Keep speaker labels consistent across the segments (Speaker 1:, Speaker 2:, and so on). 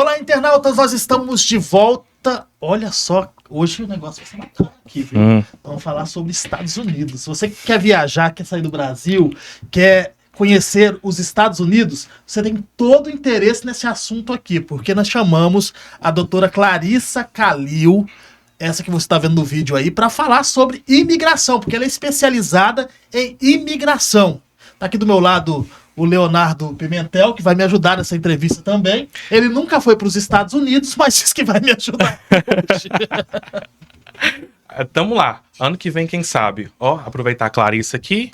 Speaker 1: Olá, internautas, nós estamos de volta. Olha só, hoje o negócio vai ser bacana aqui, viu? Vamos falar sobre Estados Unidos. Se você quer viajar, quer sair do Brasil, quer conhecer os Estados Unidos, você tem todo o interesse nesse assunto aqui, porque nós chamamos a doutora Clarissa Kalil, essa que você está vendo no vídeo aí, para falar sobre imigração, porque ela é especializada em imigração. Tá aqui do meu lado o Leonardo Pimentel, que vai me ajudar nessa entrevista também. Ele nunca foi para os Estados Unidos, mas diz que vai me ajudar hoje.
Speaker 2: Tamo lá. Ano que vem, quem sabe? Ó, aproveitar a Clarissa aqui.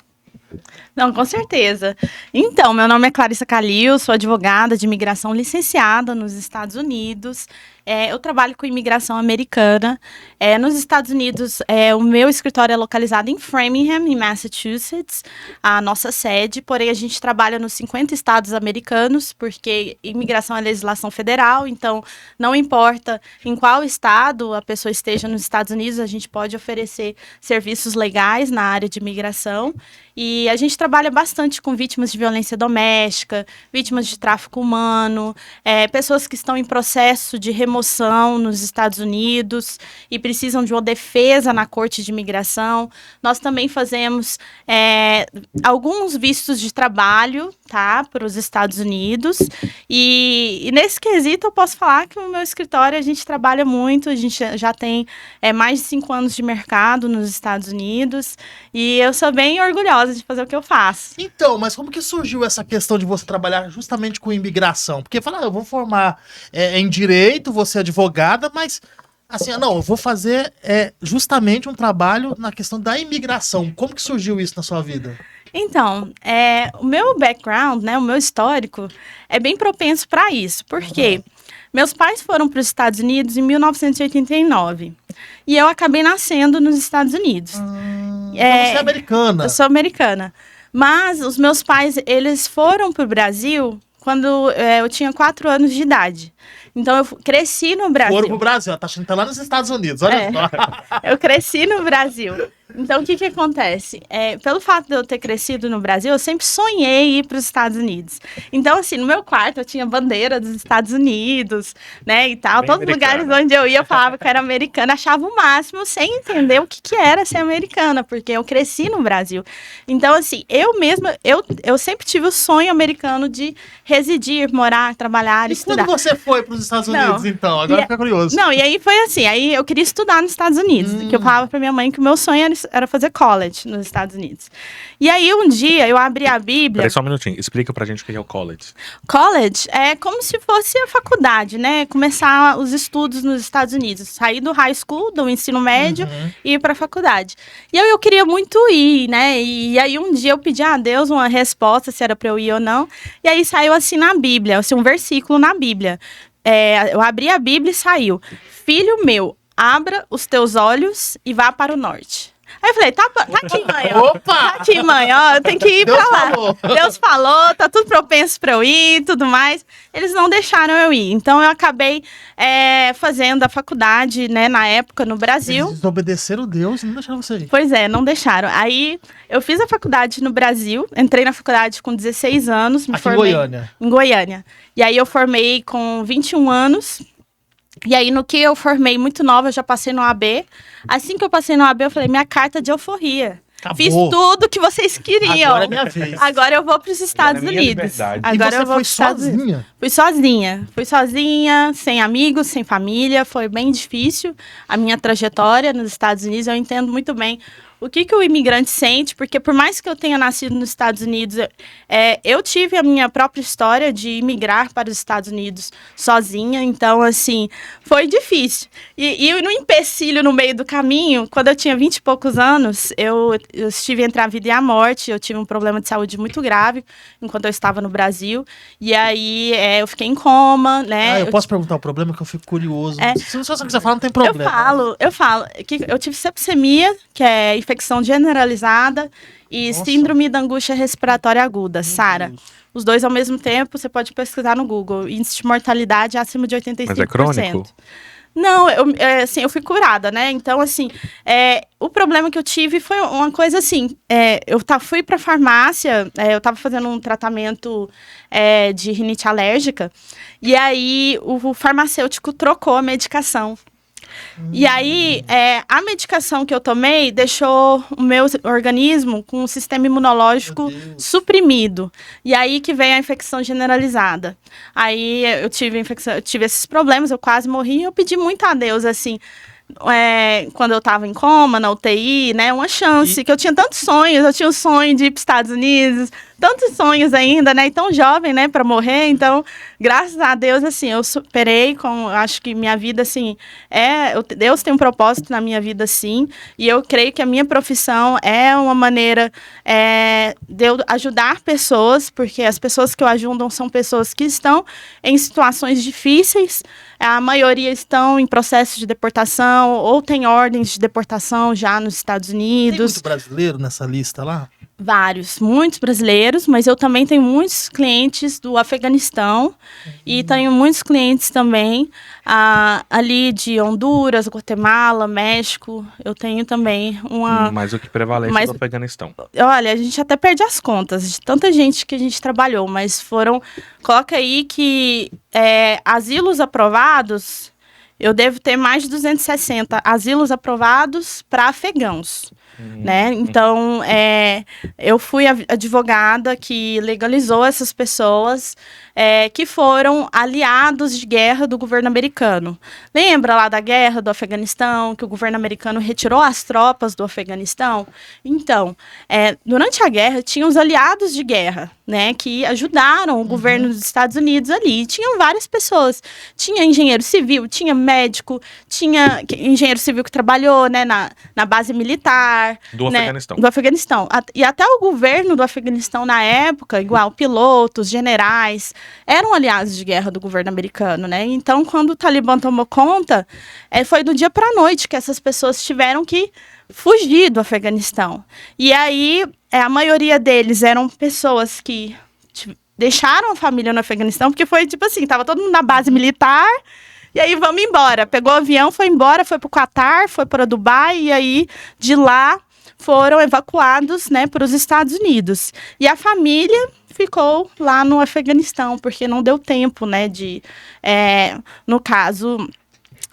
Speaker 3: Não, com certeza. Então, meu nome é Clarissa Kalil, sou advogada de imigração licenciada nos Estados Unidos. Eu trabalho com imigração americana. Nos Estados Unidos, o meu escritório é localizado em Framingham, em Massachusetts, a nossa sede. Porém, a gente trabalha nos 50 estados americanos, porque imigração é legislação federal. Então, não importa em qual estado a pessoa esteja nos Estados Unidos, a gente pode oferecer serviços legais na área de imigração. E a gente trabalha bastante com vítimas de violência doméstica, vítimas de tráfico humano, pessoas que estão em processo de remoção nos Estados Unidos e precisam de uma defesa na corte de imigração. Nós também fazemos alguns vistos de trabalho, tá, para os Estados Unidos. E nesse quesito eu posso falar que no meu escritório a gente trabalha muito, a gente já tem mais de 5 anos de mercado nos Estados Unidos e eu sou bem orgulhosa de fazer o que eu faço.
Speaker 1: Então, mas como que surgiu essa questão de você trabalhar justamente com imigração? Porque fala, eu vou formar em direito, vou ser advogada, mas assim, não, eu vou fazer justamente um trabalho na questão da imigração. Como que surgiu isso na sua vida?
Speaker 3: Então, o meu background, né, o meu histórico, é bem propenso para isso. Por quê? Meus pais foram para os Estados Unidos em 1989. E eu acabei nascendo nos Estados Unidos.
Speaker 1: Então você é americana.
Speaker 3: Eu sou americana. Mas os meus pais, eles foram para o Brasil quando eu tinha 4 anos de idade. Então, eu cresci no Brasil.
Speaker 1: Foram pro Brasil, tá achando que tá lá nos Estados Unidos, olha só.
Speaker 3: Eu cresci no Brasil. Então, o que acontece? Pelo fato de eu ter crescido no Brasil, eu sempre sonhei ir para os Estados Unidos. Então, assim, no meu quarto eu tinha bandeira dos Estados Unidos, né, e tal.
Speaker 2: Bem
Speaker 3: Todos os lugares onde eu ia, eu falava que eu era americana, achava o máximo, sem entender o que era ser americana, porque eu cresci no Brasil. Então, assim, eu mesma, eu sempre tive o sonho americano de residir, morar, trabalhar, estudar.
Speaker 1: E quando você foi para os Estados Unidos, então? Agora fica curioso.
Speaker 3: Não, e aí foi assim, aí eu queria estudar nos Estados Unidos, que eu falava pra minha mãe que o meu sonho era fazer college nos Estados Unidos. E aí um dia eu abri a Bíblia...
Speaker 2: Peraí só um minutinho, explica pra gente o que é o college.
Speaker 3: College é como se fosse a faculdade, né? Começar os estudos nos Estados Unidos, sair do high school, do ensino médio e ir pra faculdade. E eu queria muito ir, né? E aí um dia eu pedi a Deus uma resposta se era pra eu ir ou não. E aí saiu assim na Bíblia, assim, um versículo na Bíblia. Eu abri a Bíblia e saiu: Filho meu, abra os teus olhos e vá para o norte. Aí eu falei, tá aqui, mãe, ó.
Speaker 1: Opa!
Speaker 3: Tá aqui, mãe, ó, eu tenho que ir pra lá. Deus falou, tá tudo propenso pra eu ir e tudo mais. Eles não deixaram eu ir. Então, eu acabei fazendo a faculdade, né, na época, no Brasil.
Speaker 1: Eles desobedeceram Deus e não deixaram você ir.
Speaker 3: Pois é, não deixaram. Aí, eu fiz a faculdade no Brasil, entrei na faculdade com 16 anos, me formei...
Speaker 1: Em Goiânia.
Speaker 3: Em Goiânia. E aí, eu formei com 21 anos... E aí, no que eu formei muito nova, eu já passei no AB. Assim que eu passei no AB, eu falei, minha carta de euforia.
Speaker 1: Acabou.
Speaker 3: Fiz tudo que vocês queriam.
Speaker 1: Agora é minha vez.
Speaker 3: Agora eu vou para os Estados Unidos. Agora
Speaker 1: e você
Speaker 3: eu vou
Speaker 1: foi
Speaker 3: pros Estados Unidos.
Speaker 1: sozinha?
Speaker 3: Fui sozinha, sem amigos, sem família. Foi bem difícil a minha trajetória nos Estados Unidos. Eu entendo muito bem o que o imigrante sente, porque por mais que eu tenha nascido nos Estados Unidos, eu tive a minha própria história de imigrar para os Estados Unidos sozinha, então, assim, foi difícil. E no empecilho, no meio do caminho, quando eu tinha 20 e poucos anos, eu estive entre a vida e a morte, eu tive um problema de saúde muito grave, enquanto eu estava no Brasil, e aí eu fiquei em coma, né?
Speaker 1: Eu posso perguntar o problema, que eu fico curioso. Se você quiser falar, não tem problema.
Speaker 3: Eu falo, que eu tive sepsemia, que é infecção generalizada, e síndrome da angústia respiratória aguda, SARA. Os dois ao mesmo tempo, você pode pesquisar no Google. Índice de mortalidade acima de 85%.
Speaker 2: Mas é crônico?
Speaker 3: Não, assim, eu fui curada, né? Então, assim, o problema que eu tive foi uma coisa assim, eu fui pra farmácia, eu tava fazendo um tratamento de rinite alérgica, e aí o farmacêutico trocou a medicação. E aí, a medicação que eu tomei deixou o meu organismo com o sistema imunológico suprimido. E aí que veio a infecção generalizada. Aí eu tive esses problemas, eu quase morri. E eu pedi muito a Deus, assim, quando eu tava em coma, na UTI, né, uma chance, que eu tinha tantos sonhos, eu tinha o sonho de ir para os Estados Unidos, tantos sonhos ainda, né, e tão jovem, né, para morrer, então, graças a Deus, assim, eu superei, acho que minha vida, assim, Deus tem um propósito na minha vida, sim, e eu creio que a minha profissão é uma maneira de eu ajudar pessoas, porque as pessoas que eu ajudo são pessoas que estão em situações difíceis, a maioria estão em processo de deportação ou tem ordens de deportação já nos Estados Unidos.
Speaker 1: Tem muito brasileiro nessa lista lá?
Speaker 3: Vários, muitos brasileiros, mas eu também tenho muitos clientes do Afeganistão e tenho muitos clientes também ali de Honduras, Guatemala, México. Eu tenho também
Speaker 2: Mas o que prevalece do Afeganistão?
Speaker 3: Olha, a gente até perde as contas de tanta gente que a gente trabalhou, mas coloca aí que asilos aprovados, eu devo ter mais de 260 asilos aprovados para afegãos. Né? Então, eu fui a advogada que legalizou essas pessoas que foram aliados de guerra do governo americano. Lembra lá da guerra do Afeganistão, que o governo americano retirou as tropas do Afeganistão? Então, durante a guerra, tinha os aliados de guerra, né, que ajudaram o governo dos Estados Unidos ali. Tinham várias pessoas. Tinha engenheiro civil, tinha médico, tinha engenheiro civil que trabalhou, né, na base militar.
Speaker 2: Do Afeganistão.
Speaker 3: Do Afeganistão. E até o governo do Afeganistão, na época, igual pilotos, generais, eram aliados de guerra do governo americano, né? Então, quando o Talibã tomou conta, foi do dia para a noite que essas pessoas tiveram que fugir do Afeganistão. E aí, a maioria deles eram pessoas que deixaram a família no Afeganistão, porque foi tipo assim, tava todo mundo na base militar, e aí vamos embora. Pegou o avião, foi embora, foi pro Catar, foi para Dubai, e aí de lá foram evacuados, né, para os Estados Unidos. E a família ficou lá no Afeganistão, porque não deu tempo, né, de, no caso,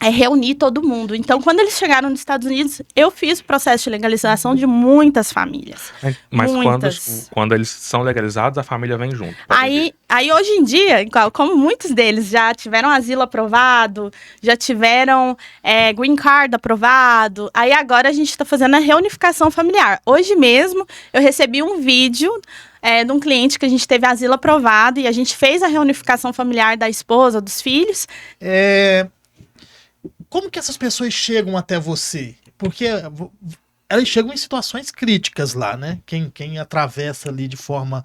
Speaker 3: reunir todo mundo. Então, quando eles chegaram nos Estados Unidos, eu fiz o processo de legalização de muitas famílias.
Speaker 2: Mas
Speaker 3: muitas.
Speaker 2: Quando eles são legalizados, a família vem junto.
Speaker 3: Aí, hoje em dia, como muitos deles já tiveram asilo aprovado, já tiveram green card aprovado, aí agora a gente está fazendo a reunificação familiar. Hoje mesmo, eu recebi um vídeo de um cliente que a gente teve asilo aprovado e a gente fez a reunificação familiar da esposa, dos filhos.
Speaker 1: Como que essas pessoas chegam até você? Porque elas chegam em situações críticas lá, né? Quem atravessa ali de forma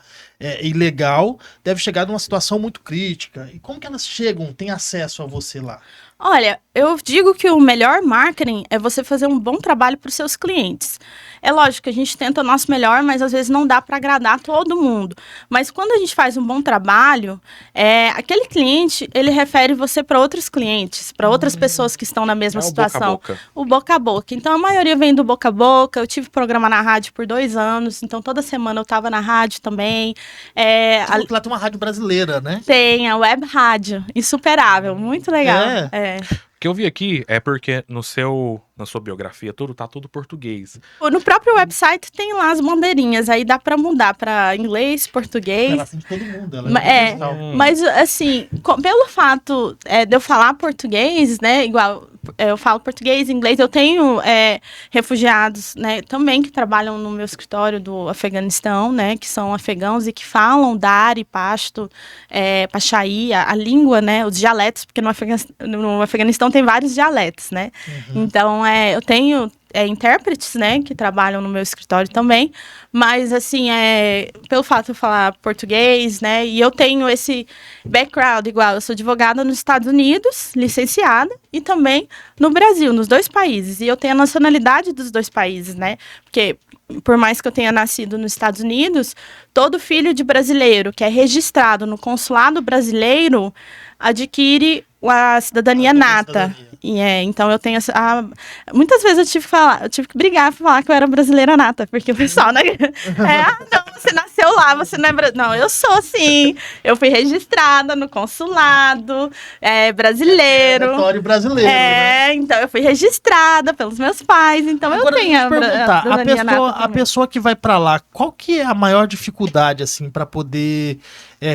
Speaker 1: ilegal deve chegar numa situação muito crítica. E como que elas chegam, têm acesso a você lá?
Speaker 3: Olha, eu digo que o melhor marketing é você fazer um bom trabalho para os seus clientes. É lógico que a gente tenta o nosso melhor, mas às vezes não dá para agradar todo mundo. Mas quando a gente faz um bom trabalho, aquele cliente, ele refere você para outros clientes, para outras pessoas que estão na mesma situação.
Speaker 2: Boca a boca.
Speaker 3: O boca a boca. Então, a maioria vem do boca a boca. Eu tive programa na rádio por 2 anos, então toda semana eu estava na rádio também.
Speaker 1: Lá tem uma rádio brasileira, né?
Speaker 3: Tem, a Web Rádio. Insuperável, muito legal.
Speaker 2: O que eu vi aqui é porque na sua biografia tá tudo português.
Speaker 3: No próprio website tem lá as bandeirinhas, aí dá pra mudar pra inglês, português.
Speaker 1: Ela tem de todo mundo.
Speaker 3: Mas assim, pelo fato de eu falar português, né, igual eu falo português, inglês, eu tenho refugiados, né, também que trabalham no meu escritório do Afeganistão, né, que são afegãos e que falam Dari, Pashto, Pachaí, a língua, né, os dialetos, porque no Afeganistão tem vários dialetos, né, então eu tenho intérpretes, né, que trabalham no meu escritório também, mas assim, pelo fato de eu falar português, né, e eu tenho esse background igual, eu sou advogada nos Estados Unidos, licenciada, e também no Brasil, nos 2 países, e eu tenho a nacionalidade dos 2 países, né, porque por mais que eu tenha nascido nos Estados Unidos, todo filho de brasileiro que é registrado no consulado brasileiro adquire a cidadania nata. Então eu tenho muitas vezes eu tive que brigar pra falar que eu era brasileira nata, porque o pessoal, né? Não, você nasceu lá, você não é brasileira. Não, eu sou sim. Eu fui registrada no consulado brasileiro.
Speaker 1: Território brasileiro, né?
Speaker 3: Então eu fui registrada pelos meus pais, então
Speaker 1: Agora,
Speaker 3: eu tenho
Speaker 1: a pessoa que vai pra lá, qual que é a maior dificuldade, assim, pra poder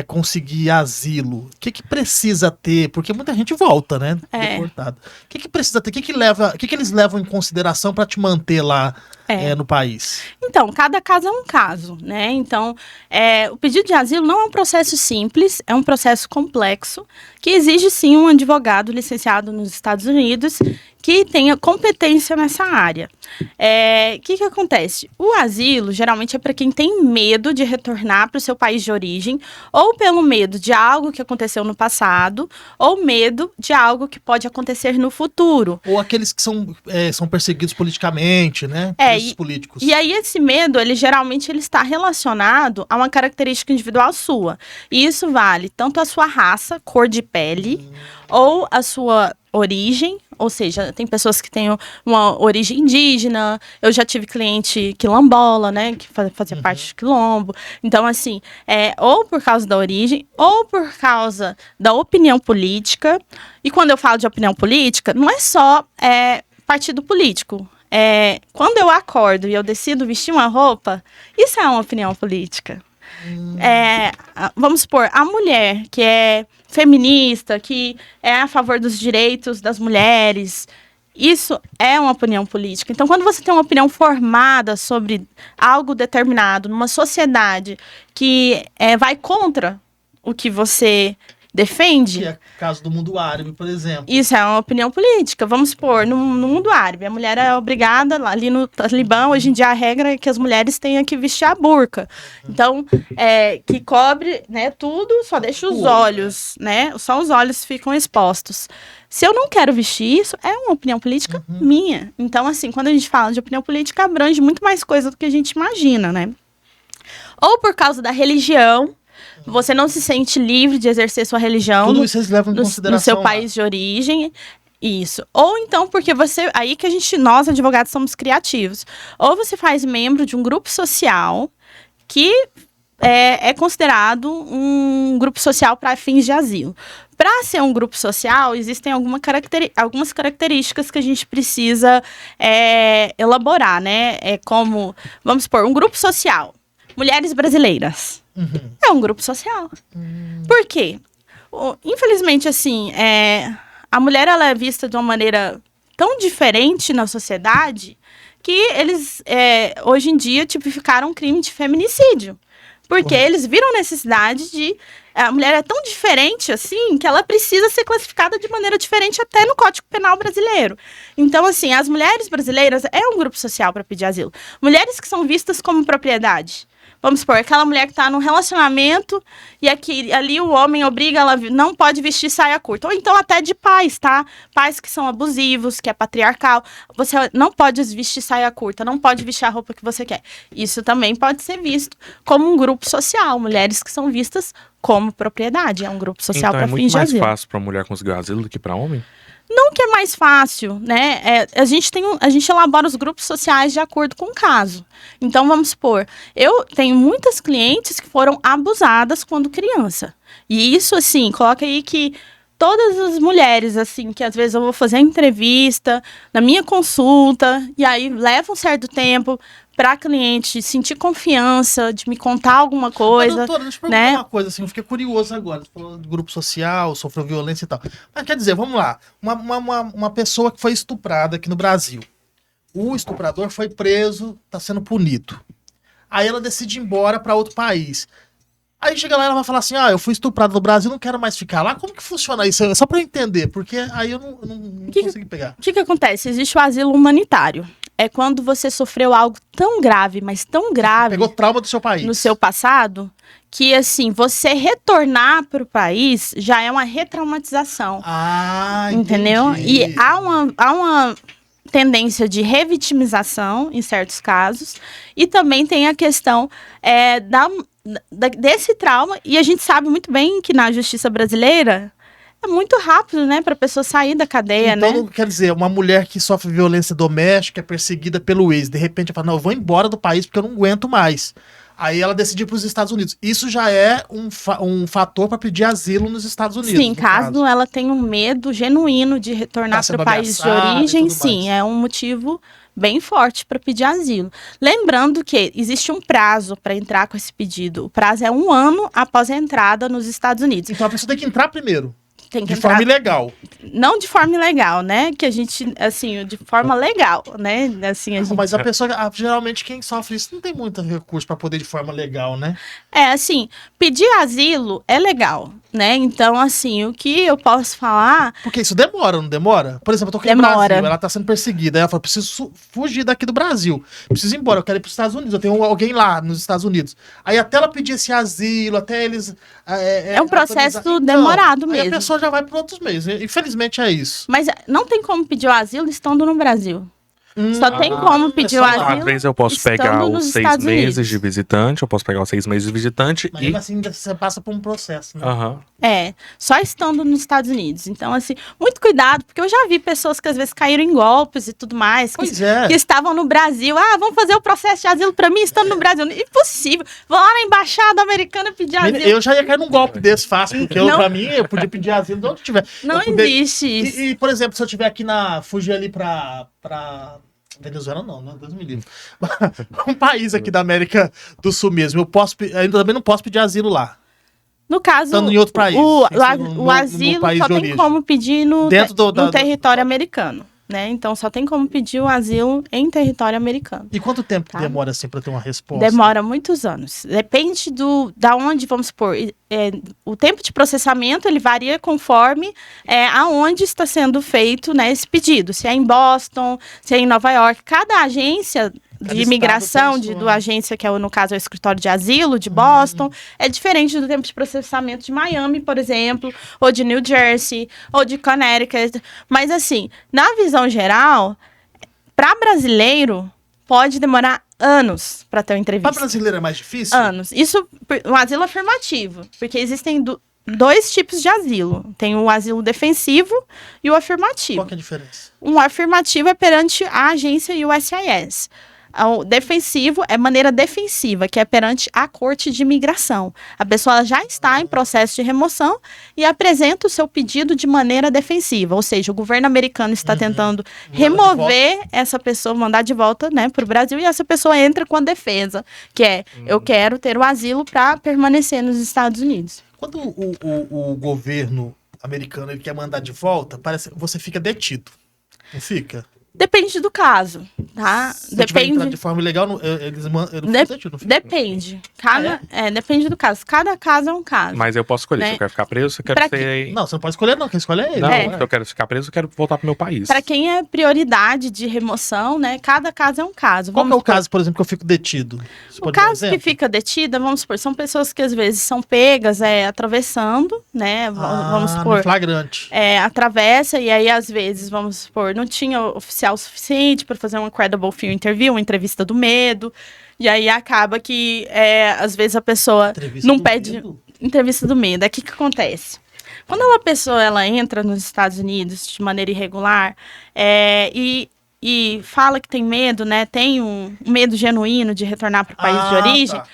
Speaker 1: conseguir asilo? O que precisa ter? Porque muita gente volta, né? Deportado. O que precisa ter? O que eles levam em consideração pra te manter lá no país?
Speaker 3: Então, cada caso é um caso, né? Então, o pedido de asilo não é um processo simples, é um processo complexo, que exige, sim, um advogado licenciado nos Estados Unidos que tenha competência nessa área. O que acontece? O asilo, geralmente, é para quem tem medo de retornar para o seu país de origem, ou pelo medo de algo que aconteceu no passado, ou medo de algo que pode acontecer no futuro.
Speaker 1: Ou aqueles que são perseguidos politicamente, né? Políticos.
Speaker 3: E aí, esse medo, ele está relacionado a uma característica individual sua. E isso vale tanto a sua raça, cor de pele, ou a sua origem, ou seja, tem pessoas que têm uma origem indígena, eu já tive cliente quilombola, né, que fazia parte do quilombo. Então, assim, ou por causa da origem, ou por causa da opinião política. E quando eu falo de opinião política, não é só partido político. Quando eu acordo e eu decido vestir uma roupa, isso é uma opinião política. Vamos supor, a mulher que é feminista, que é a favor dos direitos das mulheres, isso é uma opinião política. Então, quando você tem uma opinião formada sobre algo determinado numa sociedade que vai contra o que você defende...
Speaker 1: Que é o caso do mundo árabe, por exemplo.
Speaker 3: Isso é uma opinião política. Vamos supor, no mundo árabe, a mulher é obrigada, ali no Talibã, hoje em dia a regra é que as mulheres tenham que vestir a burca. Então, que cobre, né, tudo, só deixa os olhos, né? Só os olhos ficam expostos. Se eu não quero vestir isso, é uma opinião política minha. Então, assim, quando a gente fala de opinião política, abrange muito mais coisa do que a gente imagina, né? Ou por causa da religião, você não se sente livre de exercer sua religião
Speaker 1: Tudo isso vocês levam em consideração
Speaker 3: no seu país de origem. Isso. Ou então, porque aí que nós, advogados, somos criativos. Ou você faz membro de um grupo social que é considerado um grupo social para fins de asilo. Para ser um grupo social, existem algumas características que a gente precisa elaborar, né? Como, vamos supor, um grupo social. Mulheres brasileiras. É um grupo social. Por quê? Infelizmente, assim, a mulher ela é vista de uma maneira tão diferente na sociedade que eles, hoje em dia, tipificaram um crime de feminicídio. Porque eles viram necessidade de... A mulher é tão diferente, assim, que ela precisa ser classificada de maneira diferente até no Código Penal brasileiro. Então, assim, as mulheres brasileiras é um grupo social para pedir asilo. Mulheres que são vistas como propriedade. Vamos supor, aquela mulher que está num relacionamento e ali o homem obriga ela, não pode vestir saia curta. Ou então até de pais, tá? Pais que são abusivos, que é patriarcal. Você não pode vestir saia curta, não pode vestir a roupa que você quer. Isso também pode ser visto como um grupo social. Mulheres que são vistas como propriedade. É um grupo social para fins de asilo.
Speaker 2: Então é muito mais fácil para mulher conseguir asilo do que para homem?
Speaker 3: Não que é mais fácil, né? A gente elabora os grupos sociais de acordo com o caso. Então, vamos supor, eu tenho muitas clientes que foram abusadas quando criança. E isso, assim, coloca aí que todas as mulheres, assim, que às vezes eu vou fazer entrevista, na minha consulta, e aí leva um certo tempo para a cliente sentir confiança de me contar alguma coisa.
Speaker 1: Mas, doutora, deixa eu perguntar uma coisa, assim, eu fiquei curioso agora. Você falou do grupo social, sofreu violência e tal. Mas quer dizer, vamos lá, uma pessoa que foi estuprada aqui no Brasil. O estuprador foi preso, está sendo punido. Aí ela decide ir embora para outro país. Aí chega lá e ela vai falar assim, eu fui estuprada no Brasil, não quero mais ficar lá. Como que funciona isso? Só para eu entender, porque aí eu não consegui pegar.
Speaker 3: O que acontece? Existe o asilo humanitário. É quando você sofreu algo tão grave, mas tão grave...
Speaker 1: Pegou trauma do seu país.
Speaker 3: No seu passado, que, assim, você retornar para o país já é uma retraumatização. Entendeu?
Speaker 1: Entendi.
Speaker 3: E há uma tendência de revitimização, em certos casos, e também tem a questão desse trauma, e a gente sabe muito bem que na justiça brasileira é muito rápido, né, pra pessoa sair da cadeia,
Speaker 1: Então,
Speaker 3: né?
Speaker 1: quer dizer, uma mulher que sofre violência doméstica, é perseguida pelo ex, de repente ela fala, não, eu vou embora do país porque eu não aguento mais. Aí ela decide ir para os Estados Unidos. Isso já é um fator para pedir asilo nos Estados Unidos.
Speaker 3: Sim, caso ela tenha um medo genuíno de retornar
Speaker 1: Tá
Speaker 3: para o país de
Speaker 1: ameaçada e
Speaker 3: origem,
Speaker 1: tudo
Speaker 3: sim,
Speaker 1: mais.
Speaker 3: é um motivo bem forte para pedir asilo. Lembrando que existe um prazo para entrar com esse pedido. O prazo é 1 ano após a entrada nos Estados Unidos.
Speaker 1: Então a pessoa tem que entrar primeiro,
Speaker 3: Tem que
Speaker 1: de forma
Speaker 3: entrar,
Speaker 1: ilegal.
Speaker 3: não de forma ilegal, né? Que a gente, assim, de forma legal, né? Assim, a gente...
Speaker 1: Mas a pessoa, geralmente quem sofre isso não tem muito recurso para poder de forma legal, né?
Speaker 3: É, assim, pedir asilo é legal, né? Então, assim, o que eu posso falar...
Speaker 1: Porque isso demora, não demora? Por exemplo, eu tô aqui no
Speaker 3: Demora.
Speaker 1: Brasil, ela tá sendo perseguida. Aí ela fala, preciso fugir daqui do Brasil. Preciso ir embora, eu quero ir pros Estados Unidos. Eu tenho alguém lá nos Estados Unidos. Aí até ela pedir esse asilo, até eles...
Speaker 3: É um processo
Speaker 1: autorizar.
Speaker 3: demorado
Speaker 1: Aí
Speaker 3: mesmo.
Speaker 1: a pessoa já vai para outros meios. Infelizmente é isso.
Speaker 3: Mas não tem como pedir o asilo estando no Brasil. Só tem como pedir o
Speaker 1: só-
Speaker 3: asilo.
Speaker 2: Às vezes eu posso
Speaker 3: estando
Speaker 2: pegar
Speaker 3: nos
Speaker 2: os 6
Speaker 3: Estados
Speaker 2: meses
Speaker 3: Unidos.
Speaker 2: de visitante, eu posso pegar os 6 meses de visitante
Speaker 1: Mas
Speaker 2: e...
Speaker 1: ainda assim você passa por um processo, né?
Speaker 2: Aham.
Speaker 3: É, só estando nos Estados Unidos. Então, assim, muito cuidado, porque eu já vi pessoas que às vezes caíram em golpes e tudo mais, que,
Speaker 1: Pois é.
Speaker 3: que estavam no Brasil. Ah, vamos fazer o processo de asilo pra mim estando no Brasil. Impossível. Vão lá na embaixada americana pedir asilo.
Speaker 1: Eu já ia cair num golpe desse fácil, porque
Speaker 3: Não.
Speaker 1: pra mim eu podia pedir asilo de onde tiver.
Speaker 3: Não
Speaker 1: Eu poder-
Speaker 3: existe isso.
Speaker 1: E, por exemplo, se eu tiver aqui fugir ali pra Venezuela, não, Deus me livre. Um país aqui da América do Sul mesmo, eu ainda também não posso pedir asilo lá.
Speaker 3: No caso,
Speaker 1: Estando em outro país,
Speaker 3: o
Speaker 1: sem ser no
Speaker 3: asilo
Speaker 1: país
Speaker 3: só
Speaker 1: de
Speaker 3: tem
Speaker 1: origem.
Speaker 3: como pedir no
Speaker 1: Dentro do
Speaker 3: território americano, né? Então, só tem como pedir o asilo em território americano.
Speaker 1: E quanto tempo que
Speaker 3: Tá.
Speaker 1: demora assim pra ter uma resposta?
Speaker 3: Demora muitos anos. Depende da onde, vamos supor, o tempo de processamento ele varia conforme aonde está sendo feito, né, esse pedido. Se é em Boston, se é em Nova York. Cada agência
Speaker 1: Cada
Speaker 3: de
Speaker 1: estado
Speaker 3: imigração,
Speaker 1: tem sua-
Speaker 3: do agência que no caso é o escritório de asilo de Boston, é diferente do tempo de processamento de Miami, por exemplo, ou de New Jersey, ou de Connecticut. Mas assim, na visão geral, para brasileiro pode demorar anos para ter uma
Speaker 1: Pra
Speaker 3: entrevista.
Speaker 1: brasileiro é mais difícil?
Speaker 3: Anos. Isso, um asilo afirmativo, porque existem 2 tipos de asilo. Tem o asilo defensivo e o afirmativo.
Speaker 1: Qual que é a diferença?
Speaker 3: Um afirmativo é perante a agência USCIS. O defensivo é maneira defensiva, que é perante a Corte de Imigração. A pessoa já está em processo de remoção e apresenta o seu pedido de maneira defensiva. Ou seja, o governo americano está tentando remover essa pessoa, mandar de volta, né, para o Brasil, e essa pessoa entra com a defesa, que é, eu quero ter o asilo para permanecer nos Estados Unidos.
Speaker 1: Quando o governo americano ele quer mandar de volta, parece que você fica detido. Não fica?
Speaker 3: Depende do caso, tá?
Speaker 1: Se eu tiver entrado
Speaker 3: Depende.
Speaker 1: de forma ilegal, eles mandam. Eu não
Speaker 3: De-
Speaker 1: fico detido, não fico.
Speaker 3: Depende. Depende do caso. Cada caso é um caso.
Speaker 2: Mas eu posso escolher
Speaker 3: Né?
Speaker 2: se eu quero ficar preso, se eu quero
Speaker 3: Pra
Speaker 2: ser...
Speaker 1: Não, você não pode escolher, não. Quem escolhe é ele.
Speaker 2: Não,
Speaker 3: É.
Speaker 2: se eu quero ficar preso, eu quero voltar pro meu país.
Speaker 3: Para quem é prioridade de remoção, né? Cada caso é um caso.
Speaker 1: Qual que é
Speaker 3: Vamos
Speaker 1: o caso, por exemplo, que eu fico detido? Você
Speaker 3: O
Speaker 1: pode dar um
Speaker 3: caso que
Speaker 1: exemplo?
Speaker 3: fica detida, vamos supor, são pessoas que às vezes são pegas atravessando, né? Vamos
Speaker 1: no
Speaker 3: supor,
Speaker 1: flagrante.
Speaker 3: atravessa e aí às vezes, vamos supor, não tinha oficial suficiente para fazer uma credible fear interview, uma entrevista do medo. E aí acaba que às vezes a pessoa
Speaker 1: Entrevista
Speaker 3: não
Speaker 1: do
Speaker 3: pede
Speaker 1: medo?
Speaker 3: entrevista do medo. É o que acontece? Quando uma pessoa ela entra nos Estados Unidos de maneira irregular e fala que tem medo, né? Tem um medo genuíno de retornar para o país de origem.
Speaker 1: Tá.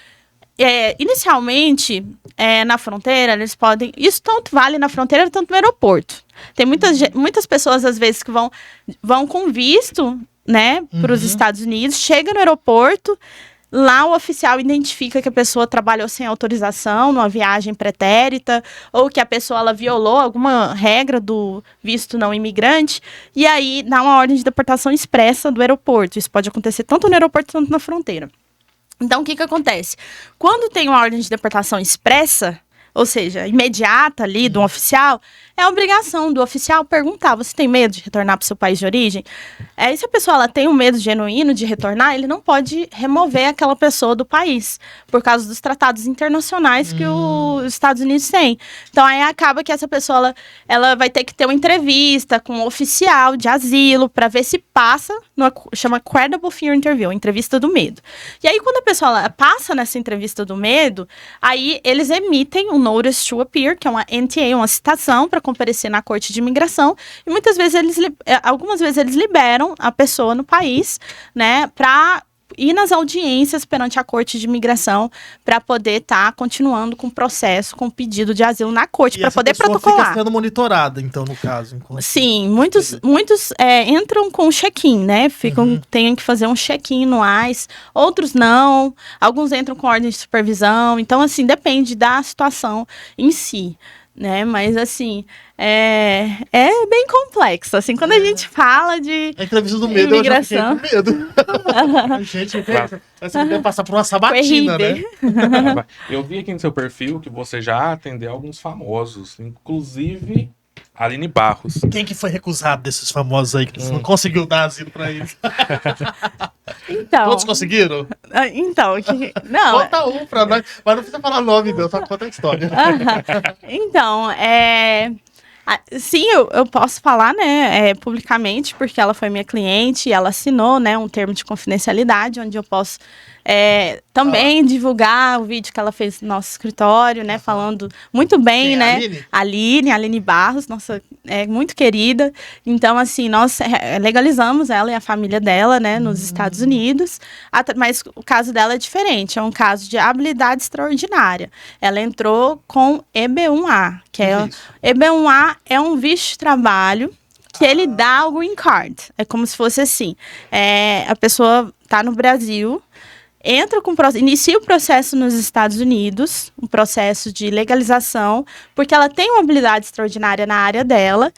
Speaker 3: Inicialmente, na fronteira, eles podem... Isso tanto vale na fronteira, tanto no aeroporto. Tem muitas pessoas, às vezes, que vão com visto, né, para os Estados Unidos, chega no aeroporto, lá o oficial identifica que a pessoa trabalhou sem autorização numa viagem pretérita, ou que a pessoa ela violou alguma regra do visto não imigrante, e aí dá uma ordem de deportação expressa do aeroporto. Isso pode acontecer tanto no aeroporto quanto na fronteira. Então, o que acontece? Quando tem uma ordem de deportação expressa, ou seja, imediata ali de um oficial, é obrigação do oficial perguntar, você tem medo de retornar para o seu país de origem? E se a pessoa ela tem um medo genuíno de retornar, ele não pode remover aquela pessoa do país, por causa dos tratados internacionais que os Estados Unidos têm. Então, aí acaba que essa pessoa ela vai ter que ter uma entrevista com um oficial de asilo para ver se passa, chama Credible Fear Interview, entrevista do medo. E aí, quando a pessoa ela passa nessa entrevista do medo, aí eles emitem um Notice to Appear, que é uma NTA, uma citação para comparecer na corte de imigração, e algumas vezes eles liberam a pessoa no país, né, para ir nas audiências perante a corte de imigração para poder estar continuando com o processo, com o pedido de asilo na corte, para poder protocolar.
Speaker 1: Fica sendo monitorada, então, no caso.
Speaker 3: Sim, muitos entram com check-in, né? Tem que fazer um check-in no ICE, outros não, alguns entram com ordem de supervisão, então, assim, depende da situação em si, né? Mas, assim, é bem complexo, assim, quando a gente fala de
Speaker 1: a entrevista do medo,
Speaker 3: imigração.
Speaker 1: Eu já fiquei com medo. Gente, você deve passar por uma sabatina, né?
Speaker 2: Eu vi aqui no seu perfil que você já atendeu alguns famosos, inclusive Aline Barros.
Speaker 1: Quem que foi recusado desses famosos aí, que você não conseguiu dar asilo pra eles?
Speaker 3: Então,
Speaker 1: Todos conseguiram?
Speaker 3: Então, não.
Speaker 1: Conta um pra nós, mas não precisa falar nome, não, só conta a história.
Speaker 3: Então, sim, eu posso falar, né, publicamente, porque ela foi minha cliente e ela assinou, né, um termo de confidencialidade, onde eu posso também divulgar o vídeo que ela fez no nosso escritório, né, falando muito bem,
Speaker 1: Quem,
Speaker 3: né,
Speaker 1: Aline?
Speaker 3: Aline Barros, nossa, muito querida. Então, assim, nós legalizamos ela e a família dela, né, nos Estados Unidos, mas o caso dela é diferente, é um caso de habilidade extraordinária. Ela entrou com EB1A, que é EB1A é um visto de trabalho que ele dá o green card. É como se fosse assim, a pessoa está no Brasil, inicia o processo nos Estados Unidos, um processo de legalização, porque ela tem uma habilidade extraordinária na área dela,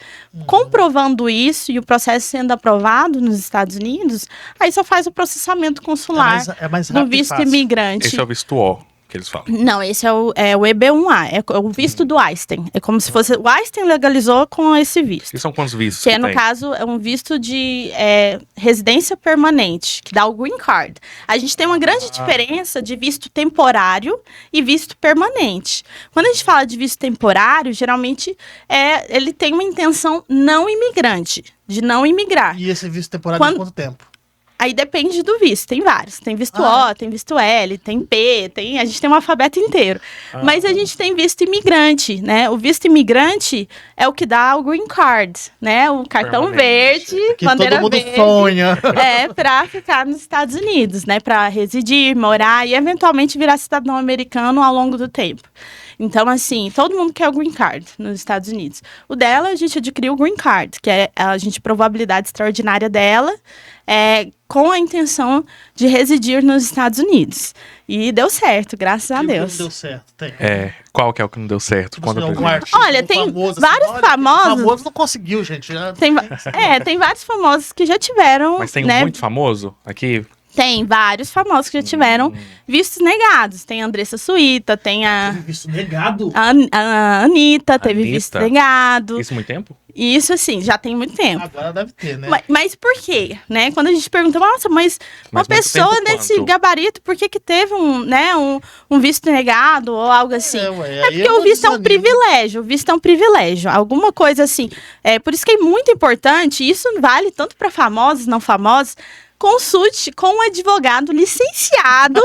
Speaker 3: comprovando isso e o processo sendo aprovado nos Estados Unidos, aí só faz o processamento consular
Speaker 1: mais
Speaker 3: do visto imigrante.
Speaker 2: Esse é o visto O que eles falam.
Speaker 3: Não, esse é o EB1A, é o visto do Einstein. É como se fosse, o Einstein legalizou com esse visto.
Speaker 2: E são quantos vistos
Speaker 3: Que no
Speaker 2: tem?
Speaker 3: caso, é um visto de residência permanente, que dá o green card. A gente tem uma grande diferença de visto temporário e visto permanente. Quando a gente fala de visto temporário, geralmente ele tem uma intenção não imigrante, de não imigrar.
Speaker 1: E esse visto temporário de quanto tempo?
Speaker 3: Aí depende do visto, tem vários. Tem visto O, tem visto L, tem P, a gente tem um alfabeto inteiro. Mas a gente tem visto imigrante, né? O visto imigrante é o que dá o green card, né? O cartão verde,
Speaker 1: que
Speaker 3: bandeira
Speaker 1: todo mundo
Speaker 3: verde.
Speaker 1: sonha.
Speaker 3: Pra ficar nos Estados Unidos, né? Pra residir, morar e eventualmente virar cidadão americano ao longo do tempo. Então, assim, todo mundo quer o green card nos Estados Unidos. O dela, a gente adquiriu o green card, que a gente provou a habilidade extraordinária dela, com a intenção de residir nos Estados Unidos. E deu certo, graças a Deus.
Speaker 1: Não deu certo, tem.
Speaker 2: Qual que é o que não deu certo?
Speaker 1: Olha,
Speaker 3: tem
Speaker 1: famoso,
Speaker 3: vários famosos.
Speaker 1: Famoso não conseguiu, gente.
Speaker 3: Tem vários famosos que já tiveram.
Speaker 2: Mas tem
Speaker 3: né,
Speaker 2: muito famoso aqui?
Speaker 3: Tem vários famosos que já tiveram vistos negados. Tem a Andressa Suíta, tem a...
Speaker 1: Teve visto negado?
Speaker 3: A Anitta teve visto negado.
Speaker 2: Isso muito tempo?
Speaker 3: Isso, assim, já tem muito tempo.
Speaker 1: Agora deve ter, né?
Speaker 3: Mas por quê? Né? Quando a gente pergunta, nossa, mas uma pessoa desse gabarito, por que teve um visto negado ou algo assim? Porque o visto é um privilégio. O visto é um privilégio. Alguma coisa assim. Por isso que é muito importante, isso vale tanto para famosos, não famosos, consulte com um advogado licenciado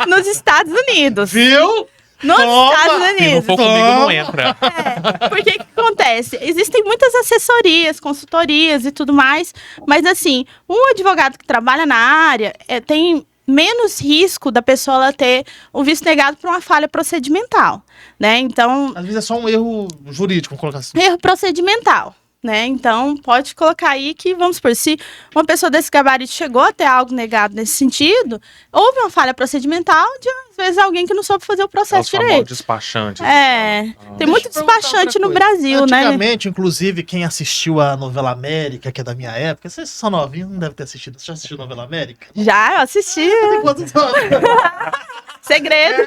Speaker 3: nos Estados Unidos.
Speaker 1: Viu?
Speaker 3: Nos Estados Unidos.
Speaker 2: Se não for comigo, não entra.
Speaker 3: Porque que acontece? Existem muitas assessorias, consultorias e tudo mais, mas assim, um advogado que trabalha na área tem menos risco da pessoa ela ter o visto negado por uma falha procedimental, né? Então...
Speaker 1: Às vezes é só um erro jurídico, vamos colocar assim.
Speaker 3: Erro procedimental. Né? Então, pode colocar aí que, vamos supor, se uma pessoa desse gabarito chegou a ter algo negado nesse sentido, houve uma falha procedimental de, às vezes, alguém que não soube fazer o processo direito.
Speaker 2: Despachante.
Speaker 3: Tem muito despachante no Brasil, né?
Speaker 1: Antigamente, inclusive, quem assistiu a novela América, que é da minha época, vocês são novinhos, não deve ter assistido. Você já assistiu a novela América?
Speaker 3: Já, eu assisti.
Speaker 1: Tem quantos anos?
Speaker 3: Segredo.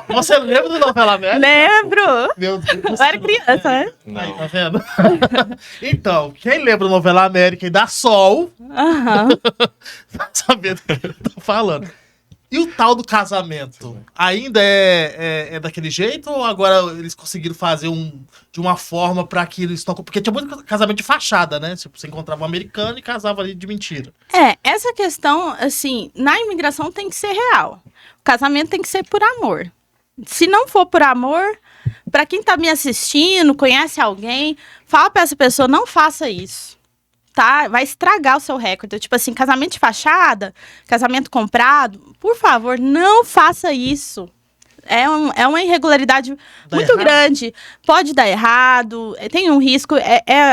Speaker 1: Você lembra da novela América?
Speaker 3: Lembro.
Speaker 1: Meu Deus.
Speaker 3: Eu era criança, né?
Speaker 1: Aí, tá vendo? Então, quem lembra da novela América e da Sol, vai saber do que eu tô falando. E o tal do casamento? Ainda é daquele jeito ou agora eles conseguiram fazer de uma forma pra que eles estão... Porque tinha muito casamento de fachada, né? Tipo, você encontrava um americano e casava ali de mentira.
Speaker 3: Essa questão, assim, na imigração tem que ser real. O casamento tem que ser por amor. Se não for por amor, para quem tá me assistindo, conhece alguém, fala para essa pessoa, não faça isso. Tá? Vai estragar o seu recorde. Tipo assim, casamento de fachada, casamento comprado, por favor, não faça isso. É uma irregularidade muito
Speaker 1: errado?
Speaker 3: grande. Pode dar errado, tem um risco.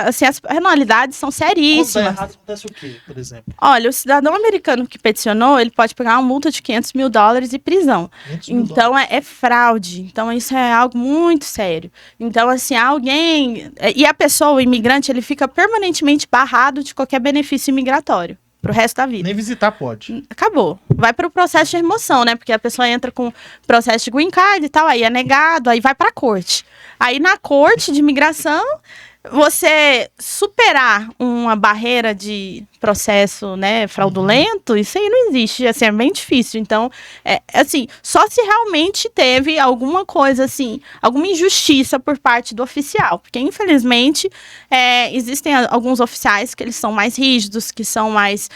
Speaker 3: Assim, as penalidades são
Speaker 1: Quando dá
Speaker 3: seríssimas.
Speaker 1: errado, acontece o quê, por exemplo?
Speaker 3: Olha, o cidadão americano que peticionou, ele pode pegar uma multa de $500 mil e prisão.
Speaker 1: 500 mil
Speaker 3: Então, é fraude. Então, isso é algo muito sério. Então, assim, alguém... E a pessoa, o imigrante, ele fica permanentemente barrado de qualquer benefício imigratório pro resto da vida.
Speaker 1: Nem visitar pode.
Speaker 3: Acabou. Vai para o processo de remoção, né? Porque a pessoa entra com processo de green card e tal, aí é negado, aí vai para a corte. Aí na corte de imigração, você superar uma barreira de processo, né, fraudulento, isso aí não existe, assim, é bem difícil. Então, assim, só se realmente teve alguma coisa, assim, alguma injustiça por parte do oficial, porque infelizmente existem alguns oficiais que eles são mais rígidos, que são mais,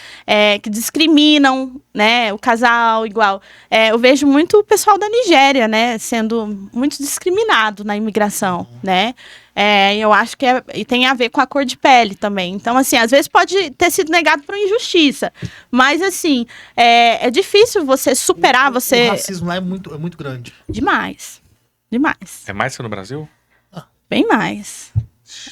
Speaker 3: que discriminam, né, o casal, igual. Eu vejo muito o pessoal da Nigéria, né, sendo muito discriminado na imigração, né. Eu acho que e tem a ver com a cor de pele também. Então, assim, às vezes pode ter sido negado por injustiça. Mas, assim, é difícil você superar,
Speaker 1: O racismo lá é muito grande.
Speaker 3: Demais. Demais.
Speaker 2: É mais que no Brasil?
Speaker 3: Bem mais.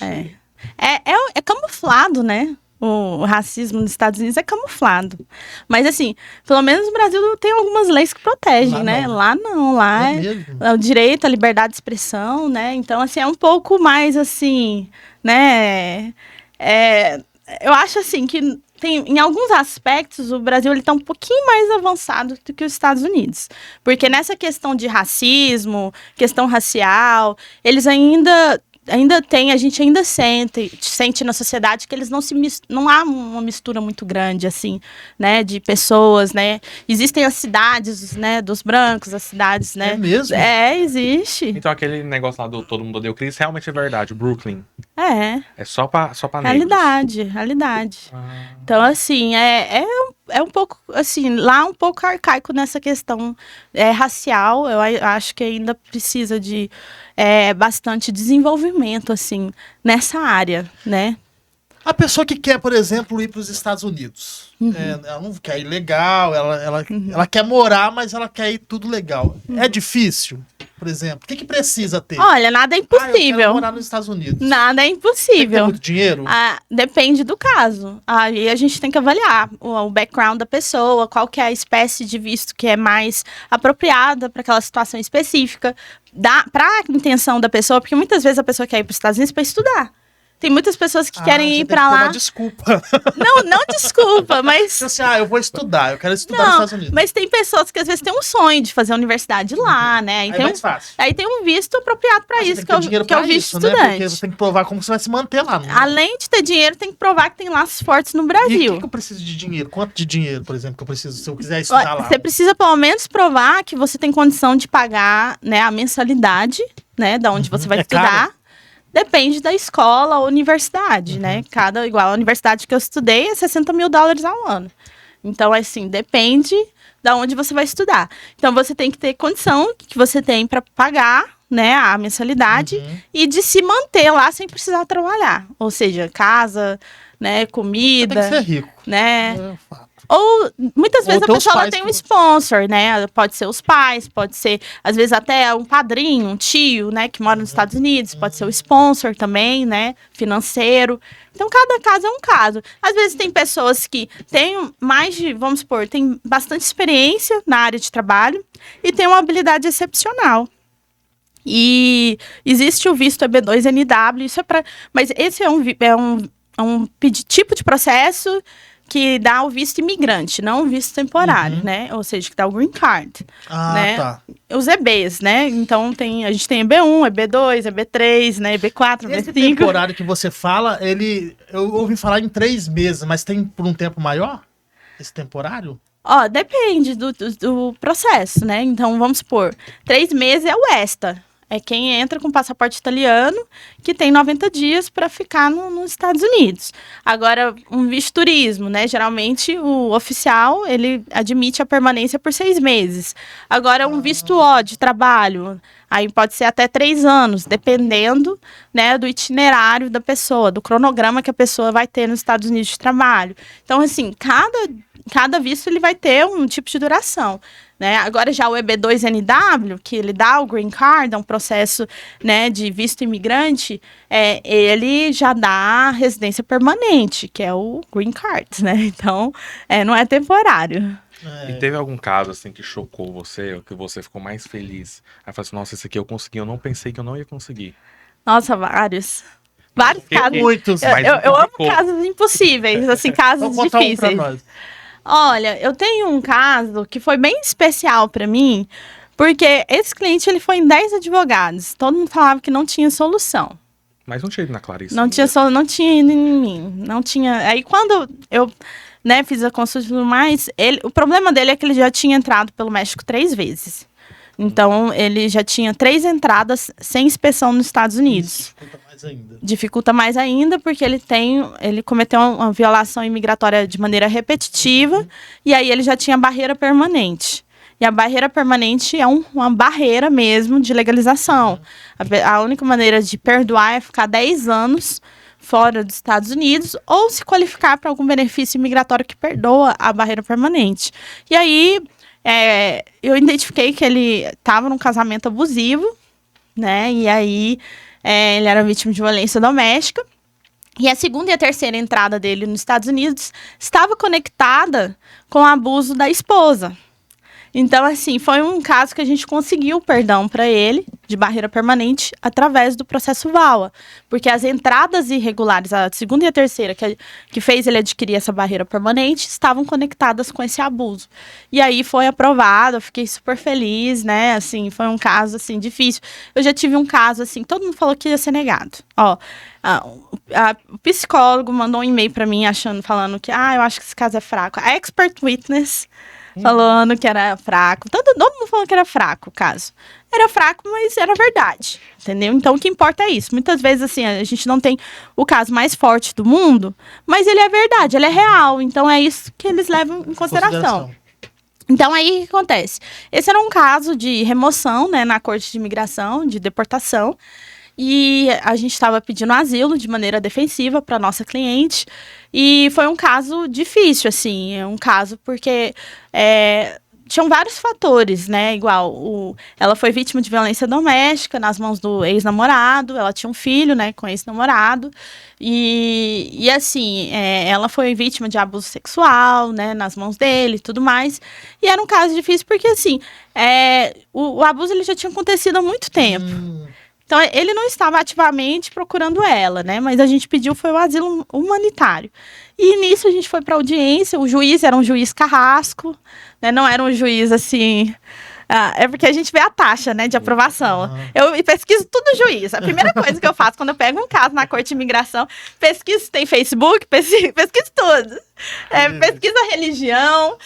Speaker 3: É camuflado, né? O racismo nos Estados Unidos é camuflado. Mas, assim, pelo menos no Brasil tem algumas leis que protegem,
Speaker 1: Lá
Speaker 3: né?
Speaker 1: não.
Speaker 3: Lá não. Lá
Speaker 1: mesmo?
Speaker 3: é o direito à liberdade de expressão, né? Então, assim, é um pouco mais, assim, né? Eu acho, assim, que em alguns aspectos, o Brasil ele tá um pouquinho mais avançado do que os Estados Unidos. Porque nessa questão de racismo, questão racial, eles ainda tem, a gente ainda sente na sociedade que eles não há uma mistura muito grande, assim, né, de pessoas, né, existem as cidades, né, dos brancos, as cidades, né.
Speaker 1: É mesmo?
Speaker 3: Existe.
Speaker 2: Então aquele negócio lá do Todo Mundo Odeia o Chris realmente é verdade, o Brooklyn.
Speaker 3: É
Speaker 2: É só pra
Speaker 3: realidade. Então, assim, é um pouco, assim, lá um pouco arcaico nessa questão racial. Eu acho que ainda precisa de bastante desenvolvimento, assim, nessa área, né?
Speaker 1: A pessoa que quer, por exemplo, ir para os Estados Unidos, ela não quer ir legal, ela quer morar, mas ela quer ir tudo legal. É difícil, por exemplo? O que precisa ter?
Speaker 3: Olha, nada é
Speaker 1: Eu quero
Speaker 3: impossível.
Speaker 1: morar nos Estados Unidos.
Speaker 3: Nada é
Speaker 1: Tem que ter
Speaker 3: impossível.
Speaker 1: muito dinheiro?
Speaker 3: Depende do caso. Aí a gente tem que avaliar o background da pessoa, qual que é a espécie de visto que é mais apropriada para aquela situação específica, para a intenção da pessoa, porque muitas vezes a pessoa quer ir para os Estados Unidos para estudar. Tem muitas pessoas que querem ir para lá.
Speaker 1: Uma desculpa.
Speaker 3: Não desculpa, mas
Speaker 1: Assim, eu vou estudar, eu quero estudar nos
Speaker 3: não,
Speaker 1: Estados Unidos.
Speaker 3: mas tem pessoas que às vezes têm um sonho de fazer a universidade lá, né?
Speaker 1: Aí é mais fácil.
Speaker 3: Aí tem um visto apropriado para
Speaker 1: Mas
Speaker 3: isso,
Speaker 1: você
Speaker 3: que
Speaker 1: tem
Speaker 3: é
Speaker 1: ter dinheiro
Speaker 3: o
Speaker 1: pra
Speaker 3: visto
Speaker 1: isso, né?
Speaker 3: estudante.
Speaker 1: Porque você tem que provar como você vai se manter lá. Né?
Speaker 3: Além de ter dinheiro, tem que provar que tem laços fortes no
Speaker 1: E o
Speaker 3: Brasil.
Speaker 1: que eu preciso de dinheiro? Quanto de dinheiro, por exemplo, que eu preciso se eu quiser estudar lá?
Speaker 3: Você precisa pelo menos provar que você tem condição de pagar, né, a mensalidade, né, da onde você vai estudar.
Speaker 1: Caro?
Speaker 3: Depende da escola ou universidade, né? Igual a universidade que eu estudei é $60 mil ao ano. Então, assim, depende da onde você vai estudar. Então, você tem que ter condição que você tem para pagar, né, a mensalidade e de se manter lá sem precisar trabalhar. Ou seja, casa, né, comida.
Speaker 1: Você tem que ser rico.
Speaker 3: Né?
Speaker 1: É fato.
Speaker 3: Ou muitas vezes
Speaker 1: Ou
Speaker 3: a
Speaker 1: teus
Speaker 3: pessoa ela
Speaker 1: pais
Speaker 3: tem um
Speaker 1: que-
Speaker 3: sponsor, né? Pode ser os pais, pode ser, às vezes, até um padrinho, um tio, né? Que mora nos Estados Unidos, pode ser o sponsor também, né? Financeiro. Então, cada caso é um caso. Às vezes tem pessoas que têm vamos supor, tem bastante experiência na área de trabalho e tem uma habilidade excepcional. E existe o visto EB2NW, isso mas esse é um tipo de processo que dá o visto imigrante, não o visto temporário, né? Ou seja, que dá o green card. Né?
Speaker 1: Tá.
Speaker 3: Os EBs, né? Então a gente tem EB1, EB2, EB3, né? EB4,
Speaker 1: Esse
Speaker 3: EB5.
Speaker 1: temporário que você fala, eu ouvi falar em 3 meses, mas tem por um tempo maior? Esse temporário?
Speaker 3: Ó, depende do processo, né? Então, vamos supor, 3 meses é o ESTA. é quem entra com passaporte italiano, que tem 90 dias para ficar nos Estados Unidos. Agora, um visto turismo, né? Geralmente, o oficial, ele admite a permanência por 6 meses. Agora, um visto O de trabalho, aí pode ser até 3 anos, dependendo, né, do itinerário da pessoa, do cronograma que a pessoa vai ter nos Estados Unidos de trabalho. Então, assim, cada visto ele vai ter um tipo de duração. Né? Agora já o EB2NW, que ele dá o Green Card, é um processo, né, de visto imigrante, ele já dá residência permanente, que é o Green Card, né? Então, não é temporário.
Speaker 2: E teve algum caso, assim, que chocou você, ou que você ficou mais feliz? Aí falou assim, nossa, esse aqui eu consegui, eu não pensei que eu não ia conseguir.
Speaker 3: Nossa, vários. Vários casos.
Speaker 1: Muitos.
Speaker 3: Eu amo casos impossíveis, assim, casos difíceis.
Speaker 1: Pra nós.
Speaker 3: Olha, eu tenho um caso que foi bem especial para mim, porque esse cliente ele foi em 10 advogados. Todo mundo falava que não tinha solução.
Speaker 2: Mas não tinha ido na Clarice.
Speaker 3: Não tinha ido em mim. Não tinha. Aí quando eu, né, fiz a consulta e tudo mais, o problema dele é que ele já tinha entrado pelo México 3 vezes. Então, ele já tinha 3 entradas sem inspeção nos Estados Unidos.
Speaker 1: Dificulta mais ainda.
Speaker 3: Dificulta mais ainda, porque ele cometeu uma violação imigratória de maneira repetitiva, e aí ele já tinha barreira permanente. E a barreira permanente é uma barreira mesmo de legalização. A única maneira de perdoar é ficar 10 anos fora dos Estados Unidos, ou se qualificar para algum benefício imigratório que perdoa a barreira permanente. E aí, eu identifiquei que ele estava num casamento abusivo, né? E aí, ele era vítima de violência doméstica. E a segunda e a terceira entrada dele nos Estados Unidos estava conectada com o abuso da esposa. Então, assim, foi um caso que a gente conseguiu perdão para ele, de barreira permanente, através do processo VAWA. Porque as entradas irregulares, a segunda e a terceira, que fez ele adquirir essa barreira permanente, estavam conectadas com esse abuso. E aí foi aprovado, eu fiquei super feliz, né? Assim, foi um caso, assim, difícil. Eu já tive um caso, assim, todo mundo falou que ia ser negado. Ó, o psicólogo mandou um e-mail para mim, falando que, eu acho que esse caso é fraco. A expert witness falando que era fraco. Todo mundo falando que era fraco o caso. Era fraco, mas era verdade, entendeu? Então, o que importa é isso. Muitas vezes, assim, a gente não tem o caso mais forte do mundo, mas ele é verdade, ele é real. Então, é isso que eles levam em consideração. Então, aí, o que acontece? Esse era um caso de remoção, né, na Corte de Imigração, de deportação. E a gente estava pedindo asilo de maneira defensiva para nossa cliente. E foi um caso difícil, assim. É um caso porque tinham vários fatores, né? Igual, ela foi vítima de violência doméstica nas mãos do ex-namorado. Ela tinha um filho, né, com ex-namorado. E assim, ela foi vítima de abuso sexual, né, nas mãos dele e tudo mais. E era um caso difícil porque, assim, o abuso ele já tinha acontecido há muito tempo. Então, ele não estava ativamente procurando ela, né? Mas a gente pediu, foi o asilo humanitário. E nisso a gente foi para audiência, o juiz era um juiz carrasco, né? Não era um juiz, assim... é porque a gente vê a taxa, né, de aprovação. Eu pesquiso tudo juiz. A primeira coisa que eu faço quando eu pego um caso na Corte de Imigração, pesquiso se tem Facebook, pesquiso tudo. Pesquiso a religião.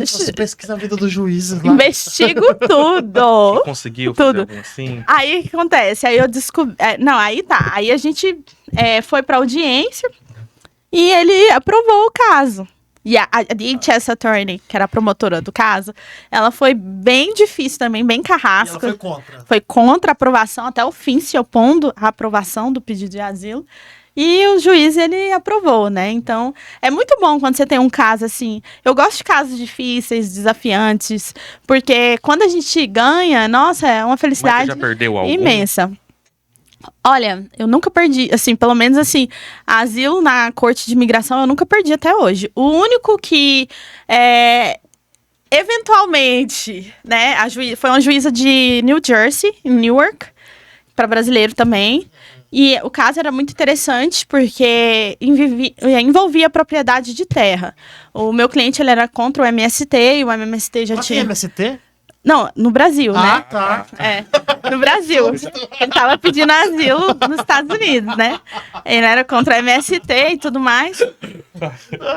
Speaker 1: Você pesquisa a vida dos juízes lá.
Speaker 3: Investigo tudo.
Speaker 2: Você conseguiu fazer algo assim?
Speaker 3: Aí, o que acontece? Aí eu descobri... aí tá. Aí a gente foi pra audiência e ele aprovou o caso. E a DHS Attorney, que era a promotora do caso, ela foi bem difícil também, bem carrasca.
Speaker 1: E ela foi contra.
Speaker 3: Foi contra a aprovação, até o fim se opondo à aprovação do pedido de asilo. E o juiz, ele aprovou, né? Então, é muito bom quando você tem um caso assim. Eu gosto de casos difíceis, desafiantes, porque quando a gente ganha, nossa, é uma felicidade
Speaker 2: Mas você já perdeu algum?
Speaker 3: Imensa. Olha, eu nunca perdi, assim, pelo menos assim, asilo na Corte de Imigração eu nunca perdi até hoje. O único que, eventualmente, né, foi uma juíza de New Jersey, em Newark, para brasileiro também. E o caso era muito interessante porque envolvia a propriedade de terra. O meu cliente ele era contra o MST e o MST já tinha...
Speaker 1: MST?
Speaker 3: Não, no Brasil,
Speaker 1: Ah,
Speaker 3: né?
Speaker 1: tá.
Speaker 3: No Brasil. Ele tava pedindo asilo nos Estados Unidos, né? Ele era contra a MST e tudo mais.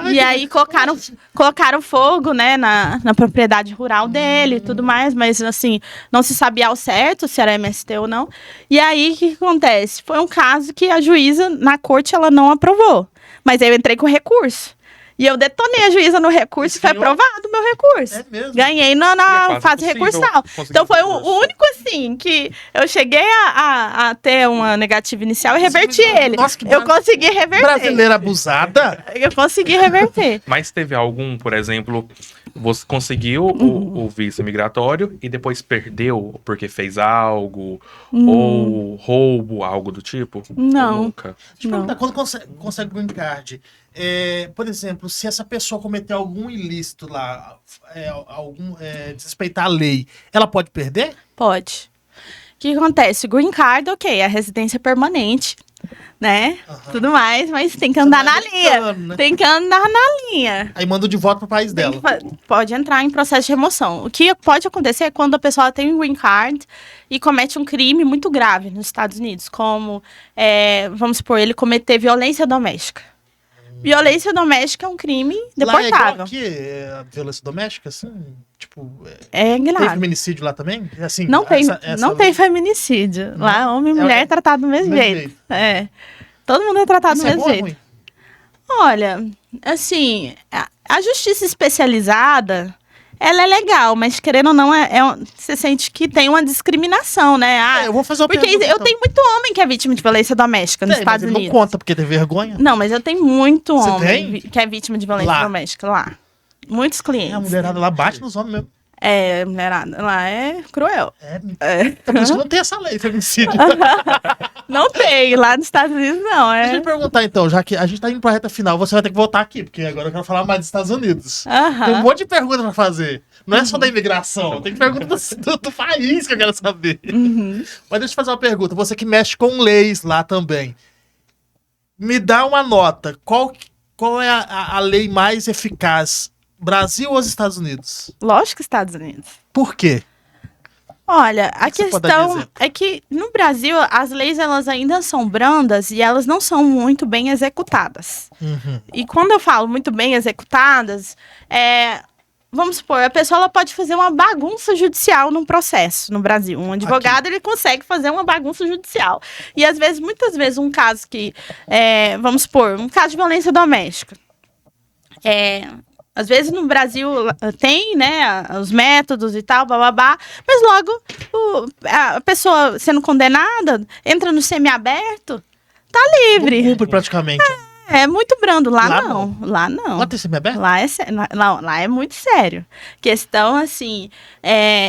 Speaker 3: E aí colocaram fogo, né, na propriedade rural dele e tudo mais, mas assim, não se sabia ao certo se era MST ou não. E aí, o que acontece? Foi um caso que a juíza, na corte, ela não aprovou. Mas aí eu entrei com recurso. E eu detonei a juíza no recurso e foi aprovado o meu recurso.
Speaker 1: É mesmo?
Speaker 3: Ganhei na fase recursal. Então foi o único, assim, que eu cheguei a ter uma negativa inicial e reverti ele.
Speaker 1: Nossa, que
Speaker 3: eu consegui reverter.
Speaker 1: Brasileira abusada?
Speaker 3: Eu consegui reverter.
Speaker 2: Mas teve algum, por exemplo, você conseguiu o visto migratório e depois perdeu porque fez algo, ou roubo, algo do tipo?
Speaker 3: Não.
Speaker 2: Ou nunca?
Speaker 1: Deixa eu perguntar, quando consegue green card, por exemplo, se essa pessoa cometer algum ilícito lá, desrespeitar a lei, ela pode perder?
Speaker 3: Pode. O que acontece? Green card, ok, a residência permanente, né? Tudo mais, mas tem que andar na linha.
Speaker 1: Né?
Speaker 3: Tem que andar na linha.
Speaker 1: Aí manda de volta pro país dela.
Speaker 3: Pode entrar em processo de remoção. O que pode acontecer é quando a pessoa tem um green card e comete um crime muito grave nos Estados Unidos, como, vamos supor, ele cometer violência doméstica. Violência doméstica é um crime
Speaker 1: Lá é igual
Speaker 3: deportável.
Speaker 1: aqui, violência doméstica, assim? Tipo,
Speaker 3: É
Speaker 1: tem
Speaker 3: grave.
Speaker 1: feminicídio lá também? Assim,
Speaker 3: Não tem, não tem
Speaker 1: lei-
Speaker 3: feminicídio. Lá, homem e mulher é tratado do mesmo
Speaker 1: mesmo
Speaker 3: jeito.
Speaker 1: jeito.
Speaker 3: É. Todo mundo é tratado
Speaker 1: Isso
Speaker 3: do
Speaker 1: é
Speaker 3: mesmo
Speaker 1: bom ou
Speaker 3: jeito.
Speaker 1: ruim?
Speaker 3: Olha, assim, a justiça especializada, ela é legal, mas querendo ou não, você sente que tem uma discriminação, né?
Speaker 1: Eu vou fazer uma
Speaker 3: Porque
Speaker 1: pergunta,
Speaker 3: eu
Speaker 1: então.
Speaker 3: tenho muito homem que é vítima de violência doméstica nos
Speaker 1: Tem, mas
Speaker 3: Estados
Speaker 1: ele
Speaker 3: Unidos.
Speaker 1: não conta porque tem vergonha.
Speaker 3: Não, mas eu tenho muito
Speaker 1: Você
Speaker 3: homem
Speaker 1: tem?
Speaker 3: que é vítima de violência
Speaker 1: Lá?
Speaker 3: doméstica lá. Muitos clientes.
Speaker 1: A mulherada lá bate nos homens mesmo.
Speaker 3: Mulherada lá é cruel.
Speaker 1: Então por isso que não tem essa lei, feminicídio.
Speaker 3: Não tem, lá nos Estados Unidos não.
Speaker 1: Deixa eu perguntar então, já que a gente tá indo pra reta final, você vai ter que voltar aqui, porque agora eu quero falar mais dos Estados Unidos. Tem um monte de perguntas pra fazer. Não é só da imigração, tem perguntas do país que eu quero saber. Mas deixa eu te fazer uma pergunta, você que mexe com leis lá também. Me dá uma nota, qual é a lei mais eficaz? Brasil ou os Estados Unidos?
Speaker 3: Lógico que Estados Unidos.
Speaker 1: Por quê?
Speaker 3: Olha, a
Speaker 1: você pode dar de
Speaker 3: questão
Speaker 1: exemplo?
Speaker 3: é que no Brasil as leis elas ainda são brandas e elas não são muito bem executadas. E quando eu falo muito bem executadas, vamos supor, a pessoa ela pode fazer uma bagunça judicial num processo no Brasil. Um advogado ele consegue fazer uma bagunça judicial. E às vezes, muitas vezes, um caso que, vamos supor, um caso de violência doméstica. Às vezes no Brasil tem, né, os métodos e tal, bababá, mas logo a pessoa sendo condenada entra no semiaberto, tá livre.
Speaker 1: Não cumpre praticamente.
Speaker 3: É muito brando. Lá,
Speaker 1: Lá
Speaker 3: não. Lá não.
Speaker 1: Lá tem semiaberto?
Speaker 3: Lá é muito sério. Questão assim,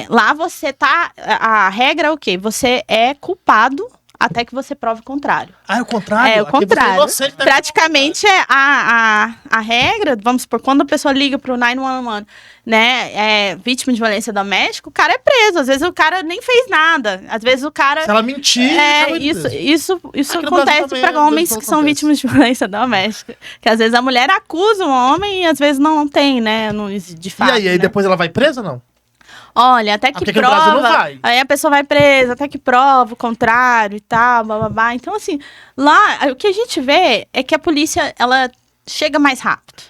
Speaker 3: lá você tá. A regra é o quê? Você é culpado até que você prove o contrário.
Speaker 1: É o contrário?
Speaker 3: É o
Speaker 1: Aqui você
Speaker 3: contrário.
Speaker 1: inocente, né?
Speaker 3: Praticamente a regra, vamos supor, quando a pessoa liga pro 911, né, vítima de violência doméstica, o cara é preso. Às vezes o cara nem fez nada. Às vezes o cara...
Speaker 1: Se ela mentir...
Speaker 3: Isso
Speaker 1: Aqui no Brasil
Speaker 3: acontece
Speaker 1: também,
Speaker 3: para homens que são
Speaker 1: acontece.
Speaker 3: vítimas de violência doméstica. Que às vezes a mulher acusa o homem e às vezes não tem, né, de fato.
Speaker 1: E aí,
Speaker 3: né?
Speaker 1: depois ela vai presa ou não?
Speaker 3: Olha, até que
Speaker 1: porque aqui no Brasil não
Speaker 3: prova,
Speaker 1: vai.
Speaker 3: aí a pessoa vai presa, até que prova o contrário e tal, bababá. Então, assim, lá, o que a gente vê é que a polícia, ela chega mais rápido,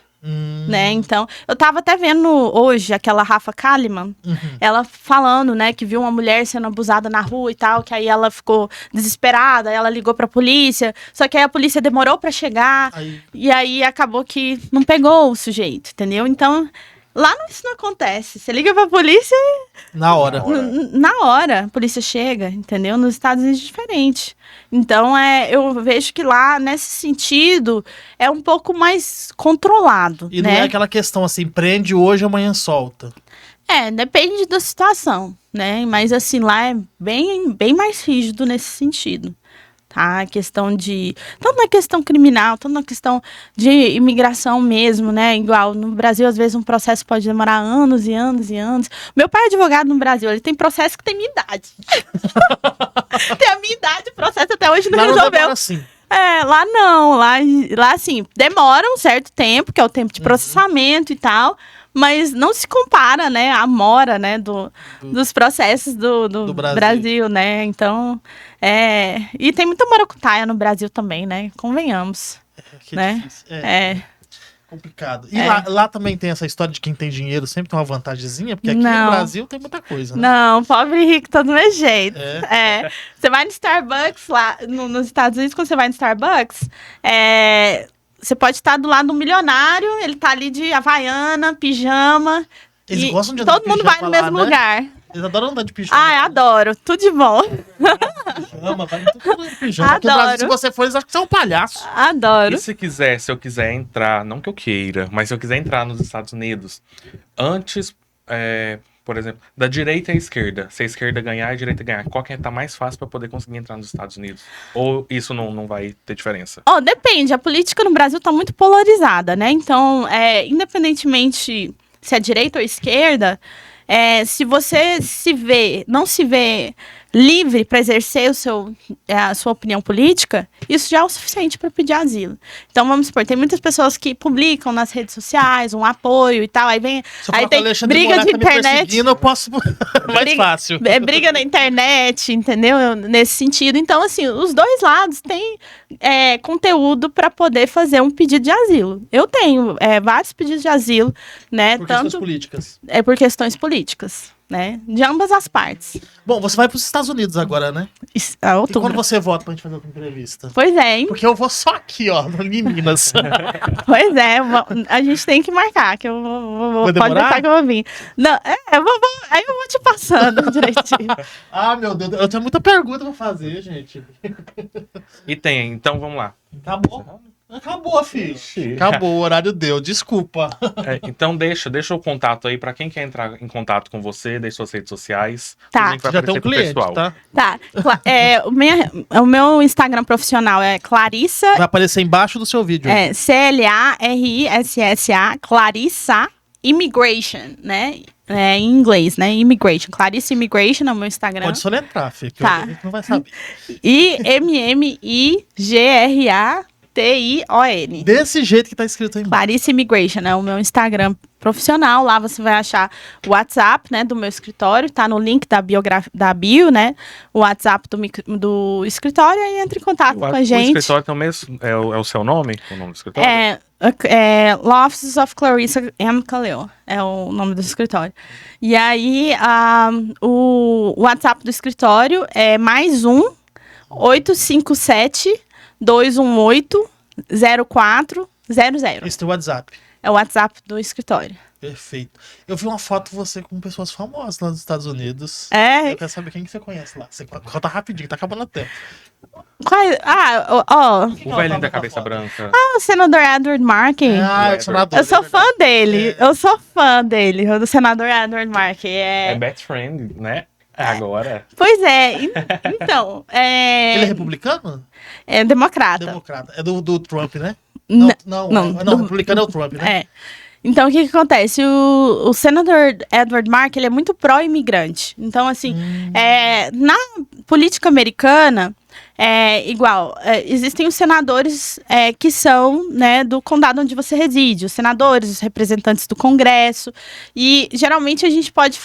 Speaker 3: né? Então, eu tava até vendo hoje aquela Rafa Kalimann, ela falando, né, que viu uma mulher sendo abusada na rua e tal, que aí ela ficou desesperada, ela ligou pra polícia, só que aí a polícia demorou pra chegar, e aí acabou que não pegou o sujeito, entendeu? Então... Lá isso não acontece. Você liga pra polícia
Speaker 1: Na hora.
Speaker 3: na hora a polícia chega, entendeu? Nos Estados Unidos é diferente. Então, eu vejo que lá, nesse sentido, é um pouco mais controlado,
Speaker 1: E
Speaker 3: né?
Speaker 1: não é aquela questão assim, prende hoje, amanhã solta.
Speaker 3: Depende da situação, né? Mas, assim, lá é bem mais rígido nesse sentido. Tá? A questão de... Tanto na questão criminal, tanto na questão de imigração mesmo, né? Igual no Brasil, às vezes, um processo pode demorar anos e anos e anos. Meu pai é advogado no Brasil, ele tem processo que tem minha idade. Tem a minha idade, o processo até hoje não
Speaker 1: Lá não
Speaker 3: resolveu.
Speaker 1: demora assim.
Speaker 3: Lá não. Lá, assim, demora um certo tempo, que é o tempo de processamento e tal. mas não se compara, né, a mora, né, dos processos do Brasil, né? Então, e tem muita maracutaia no Brasil também, né? Convenhamos.
Speaker 1: Que
Speaker 3: né?
Speaker 1: difícil. Complicado. E lá também tem essa história de quem tem dinheiro sempre tem uma vantagemzinha, porque aqui no Brasil tem muita coisa, né?
Speaker 3: Não, pobre e rico todo mesmo jeito. Você vai no Starbucks lá, nos Estados Unidos, quando você vai no Starbucks, você pode estar do lado do milionário, ele tá ali de havaiana, pijama.
Speaker 1: Eles gostam de andar de
Speaker 3: todo mundo
Speaker 1: pijama
Speaker 3: vai no
Speaker 1: lá,
Speaker 3: mesmo
Speaker 1: né?
Speaker 3: lugar.
Speaker 1: Eles adoram andar de pijama.
Speaker 3: Ah, eu adoro. Tudo de bom.
Speaker 1: Pijama, vai tudo de pijama. Porque no
Speaker 3: Adoro.
Speaker 1: Brasil, se você for, eles acham que você é um palhaço.
Speaker 3: Adoro.
Speaker 2: E se eu quiser entrar, não que eu queira, mas se eu quiser entrar nos Estados Unidos, antes, por exemplo, da direita à esquerda, se a esquerda ganhar e a direita ganhar, qual que tá mais fácil para poder conseguir entrar nos Estados Unidos? Ou isso não vai ter diferença?
Speaker 3: Depende. A política no Brasil tá muito polarizada, né? Então, independentemente se é direita ou esquerda, se você não se vê livre para exercer a sua opinião política, isso já é o suficiente para pedir asilo. Então, vamos supor, tem muitas pessoas que publicam nas redes sociais um apoio e tal, aí tem briga de internet.
Speaker 1: Eu posso mais fácil.
Speaker 3: Briga na internet, entendeu? Nesse sentido. Então, assim, os dois lados têm conteúdo para poder fazer um pedido de asilo. Eu tenho vários pedidos de asilo, né?
Speaker 1: Por questões políticas.
Speaker 3: Por questões políticas, né? De ambas as partes.
Speaker 1: Bom, você vai para os Estados Unidos agora, né? E quando você volta pra gente fazer outra entrevista?
Speaker 3: Pois é, hein?
Speaker 1: Porque eu vou só aqui, ó, em Minas.
Speaker 3: Pois é, a gente tem que marcar, que eu vou
Speaker 1: Vai
Speaker 3: pode
Speaker 1: demorar?
Speaker 3: deixar que eu vou vir. Não, aí eu vou te passando direitinho.
Speaker 1: Ah, meu Deus, eu tenho muita pergunta pra fazer, gente.
Speaker 2: Então vamos lá.
Speaker 1: Acabou, filho. Acabou, o horário deu, desculpa.
Speaker 2: Então deixa o contato aí pra quem quer entrar em contato com você, deixa suas redes sociais.
Speaker 3: Tá.
Speaker 2: O link vai
Speaker 1: Já tem um
Speaker 2: aparecer pro
Speaker 1: cliente,
Speaker 2: pessoal.
Speaker 1: tá?
Speaker 3: Tá. O meu Instagram profissional é Clarissa.
Speaker 1: Vai aparecer embaixo do seu vídeo.
Speaker 3: Clarissa, Clarissa Immigration, né? Em inglês, né? Immigration. Clarissa Immigration é o meu Instagram.
Speaker 1: Pode soletrar, filho, que
Speaker 3: Tá.
Speaker 1: a gente não vai saber.
Speaker 3: IMMIGRATION.
Speaker 1: Desse jeito que tá escrito aí embaixo.
Speaker 3: Clarissa Immigration é o meu Instagram profissional. Lá você vai achar o WhatsApp, né, do meu escritório. Tá no link da bio, né? O WhatsApp do escritório. E entre em contato com a gente.
Speaker 2: O escritório também é o seu nome? O nome do escritório?
Speaker 3: Law Offices of Clarissa M. Khalil é o nome do escritório. E aí, o WhatsApp do escritório é mais 857-218-0400.
Speaker 1: Esse é o WhatsApp.
Speaker 3: É o WhatsApp do escritório.
Speaker 1: Perfeito. Eu vi uma foto de você com pessoas famosas lá nos Estados Unidos. Eu quero saber quem que você conhece lá. Você conta rapidinho, tá acabando o tempo.
Speaker 2: O velhinho da cabeça branca.
Speaker 3: O senador Edward Markey.
Speaker 1: O senador.
Speaker 3: Eu sou fã dele. Eu sou fã dele, do senador Edward Markey.
Speaker 2: É best friend, né? Agora.
Speaker 3: Pois é. Então,
Speaker 1: Ele é republicano?
Speaker 3: É democrata.
Speaker 1: Democrata. É do Trump, né?
Speaker 3: Não,
Speaker 1: republicano é o Trump, né?
Speaker 3: Então, o que acontece? O senador Edward Markey, ele é muito pró-imigrante. Então, assim, na política americana, existem os senadores que são, né, do condado onde você reside. Os senadores, os representantes do Congresso. E, geralmente, a gente pode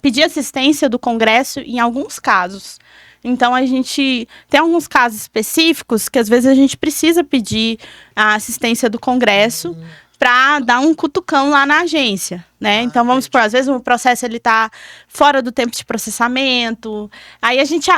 Speaker 3: pedir assistência do Congresso em alguns casos. Então, a gente tem alguns casos específicos que, às vezes, a gente precisa pedir a assistência do Congresso para dar um cutucão lá na agência, né? Então, vamos supor, às vezes o processo tá fora do tempo de processamento, aí a gente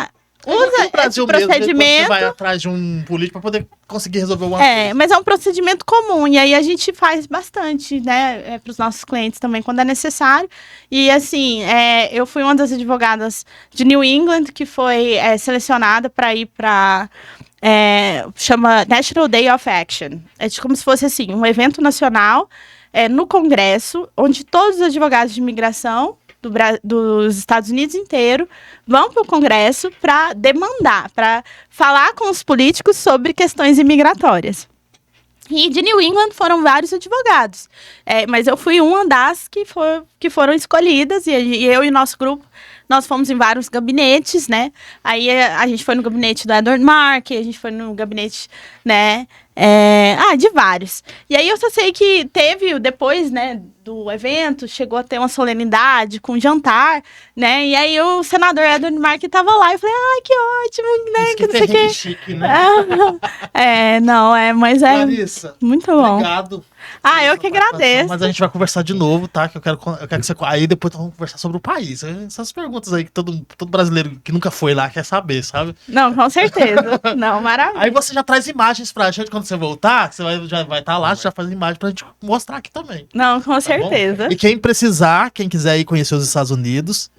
Speaker 3: usa esse procedimento.
Speaker 1: Você vai atrás de um político para poder conseguir resolver alguma coisa.
Speaker 3: Mas é um procedimento comum, e aí a gente faz bastante, né, para os nossos clientes também, quando é necessário. E, assim, eu fui uma das advogadas de New England que foi selecionada para ir para... chama National Day of Action. É como se fosse assim, um evento nacional no Congresso, onde todos os advogados de imigração dos Estados Unidos inteiro vão para o Congresso para demandar, para falar com os políticos sobre questões imigratórias. E de New England foram vários advogados. Mas eu fui uma das que foram escolhidas, e eu e o nosso grupo, nós fomos em vários gabinetes, né? Aí a gente foi no gabinete do Edward Markey, a gente foi no gabinete, né, De vários. E aí eu só sei que teve, depois, né, do evento, chegou a ter uma solenidade com jantar, né? E aí o senador Edward Markey tava lá. E eu falei, que ótimo, né?
Speaker 1: Isso
Speaker 3: Que não sei o quê.
Speaker 1: chique, né?
Speaker 3: Mas é
Speaker 1: Clarissa,
Speaker 3: muito bom.
Speaker 1: obrigado.
Speaker 3: Eu que agradeço.
Speaker 1: Mas a gente vai conversar de novo, tá? Que eu quero que você. Aí depois vamos conversar sobre o país. Essas perguntas aí que todo brasileiro que nunca foi lá quer saber, sabe?
Speaker 3: Não, com certeza. Não, maravilha.
Speaker 1: Aí você já traz imagens pra gente quando você voltar. Você já vai estar lá, você já faz imagem pra gente mostrar aqui também.
Speaker 3: Não, com
Speaker 1: Tá
Speaker 3: certeza.
Speaker 1: bom? E quem quiser ir conhecer os Estados Unidos,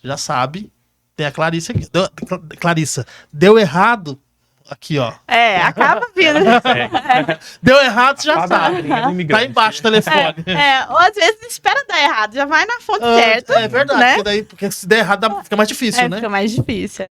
Speaker 1: já sabe. Tem a Clarissa aqui. Clarissa, deu errado. Aqui, ó.
Speaker 3: Acaba vindo.
Speaker 1: Deu errado, você já
Speaker 2: Acaba
Speaker 1: sabe.
Speaker 2: abrindo imigrante.
Speaker 1: Tá embaixo o telefone.
Speaker 3: Ou às vezes não espera dar errado, já vai na fonte certa.
Speaker 1: É verdade,
Speaker 3: né?
Speaker 1: porque se der errado fica mais difícil, né?
Speaker 3: Fica mais difícil.